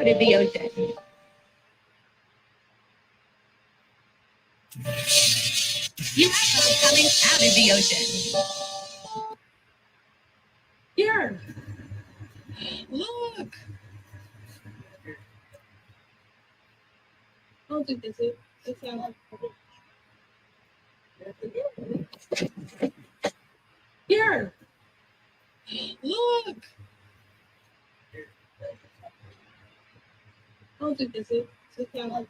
out of the ocean. UFO coming out of the ocean. Here. Look. I don't think that's it. That sounds like here. Look. I don't think that's it. That sounds like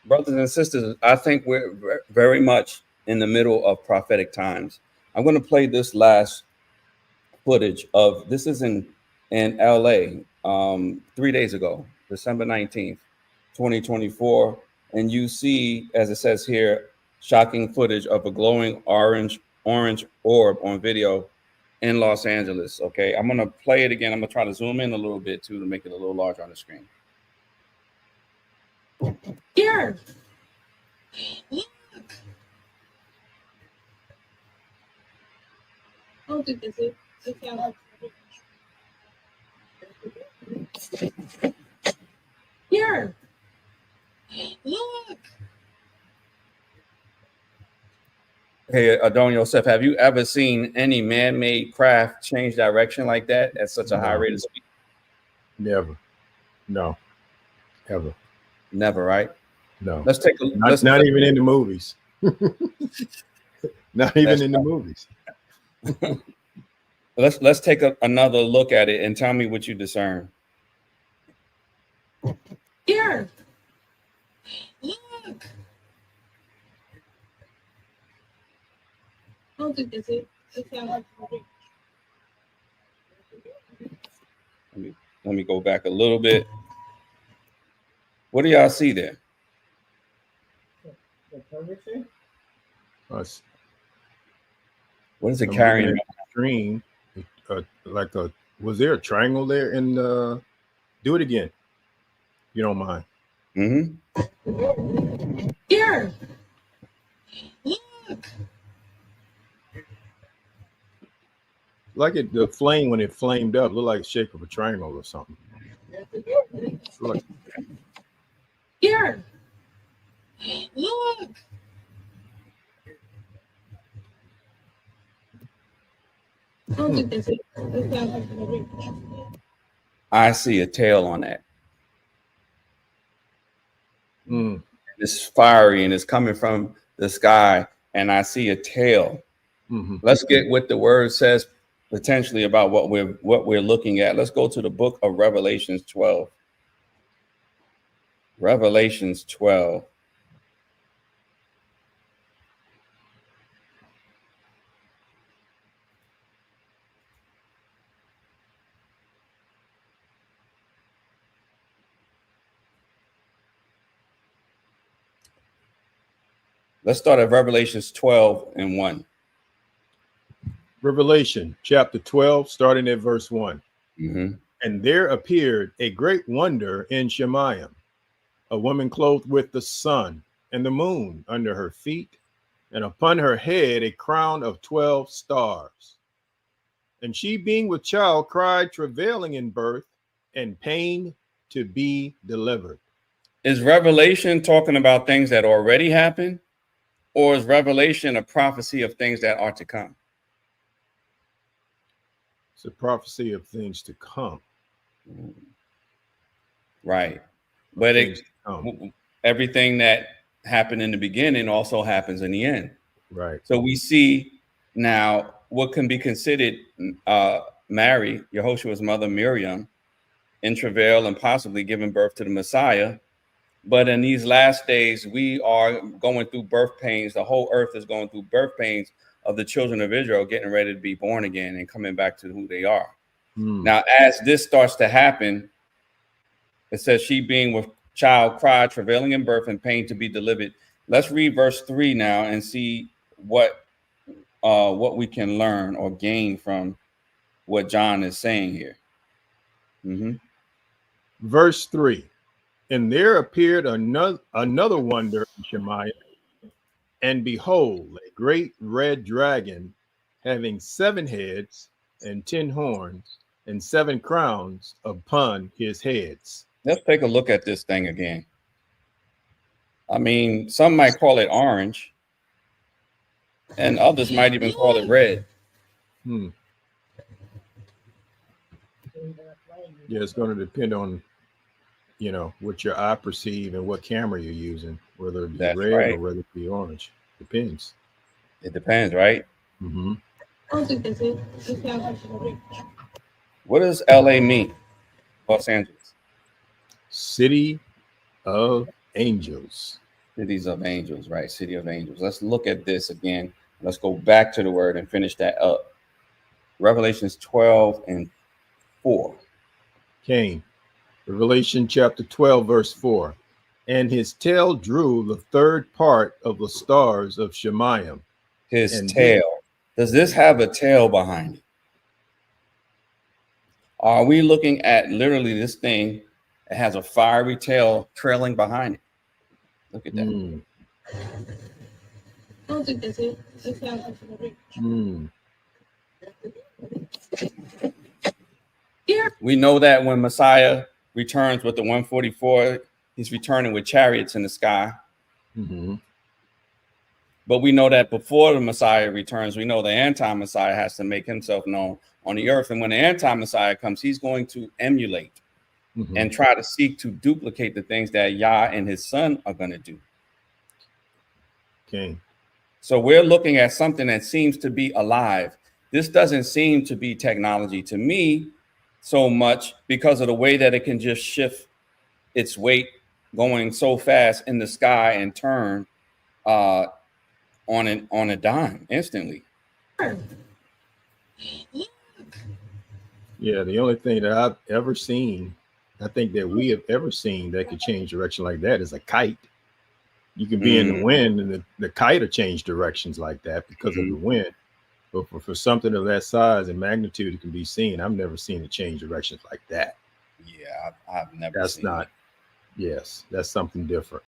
brothers and sisters, I think we're very much in the middle of prophetic times. I'm going to play this last footage of this is in LA 3 days ago, December 19th, 2024. And you see, as it says here, shocking footage of a glowing orange orb on video in Los Angeles. Okay, I'm going to play it again. I'm going to try to zoom in a little bit too to make it a little larger on the screen. here. Look. I don't think that's it. That sounds like here. Look. Hey, Adon Yosef, have you ever seen any man-made craft change direction like that at such a high rate of speed? Never. No. Ever. Never, right? No. Let's take a not even in the movies. Not even in the movies. Let's take another look at it and tell me what you discern. Here. Look. I don't think that's it. That sounds like Let me go back a little bit. What do y'all see there? Us. What is it carrying? Screen, like a was there a triangle there? And do it again, if you don't mind. Mm-hmm. Here. Look. Like the flame when it flamed up, looked like the shape of a triangle or something. Like, here. Look. I don't think that's it. That sounds like I see a tail on that. mm. It's fiery and it's coming from the sky, and I see a tail. Mm-hmm. Let's get what the word says potentially about what we're looking at. Let's go to the book of Revelations 12. Revelations 12. Let's start at Revelations 12 and 1. Revelation chapter 12, starting at verse 1. Mm-hmm. And there appeared a great wonder in Shemayim, a woman clothed with the sun and the moon under her feet, and upon her head a crown of 12 stars. And she, being with child, cried, travailing in birth and pain to be delivered. Is Revelation talking about things that already happened, or is Revelation a prophecy of things that are to come? It's a prophecy of things to come. Right. But everything that happened in the beginning also happens in the end. Right. So we see now what can be considered Mary, Yehoshua's mother Miriam, in travail and possibly giving birth to the Messiah. But in these last days, we are going through birth pains. The whole earth is going through birth pains of the children of Israel getting ready to be born again and coming back to who they are. Now, as this starts to happen, it says she being with child cried, travailing in birth and pain to be delivered. Let's read verse 3 now and see what we can learn or gain from what John is saying here. Mm-hmm. Verse 3. And there appeared another wonder in Shemayim, and behold, a great red dragon having 7 heads and 10 horns, and 7 crowns upon his heads. Let's take a look at this thing again. I mean, some might call it orange, and others might even call it red. Yeah, it's going to depend on, you know, what your eye perceive and what camera you're using, whether it be That's red right. or whether it be orange. Depends. It depends, right? Mm-hmm. I don't think that's it. This sounds like What does LA mean? Los Angeles. City of Angels. Cities of angels, right? City of angels. Let's look at this again. Let's go back to the word and finish that up. Revelations 12:4. Cain. Revelation chapter 12, verse 4. And his tail drew the third part of the stars of Shemayim. His And tail. Does this have a tail behind it? Are we looking at literally this thing? It has a fiery tail trailing behind it. Look at that. I don't think that's it. This sounds like We know that when Messiah returns with the 144, he's returning with chariots in the sky. Mm-hmm. But we know that before the Messiah returns, we know the anti-Messiah has to make himself known on the earth. And when the anti-Messiah comes, he's going to emulate and try to seek to duplicate the things that Yah and his son are going to do. Okay. So we're looking at something that seems to be alive. This doesn't seem to be technology to me so much because of the way that it can just shift its weight going so fast in the sky and turn on a dime instantly. Yeah, the only thing that I've ever seen, I think that we have ever seen that could change direction like that is a kite. You could be in the wind and the kite will change directions like that because of the wind. But for something of that size and magnitude it can be seen, I've never seen it change directions like that. Yeah, I've never That's seen not, it. yes, that's something different.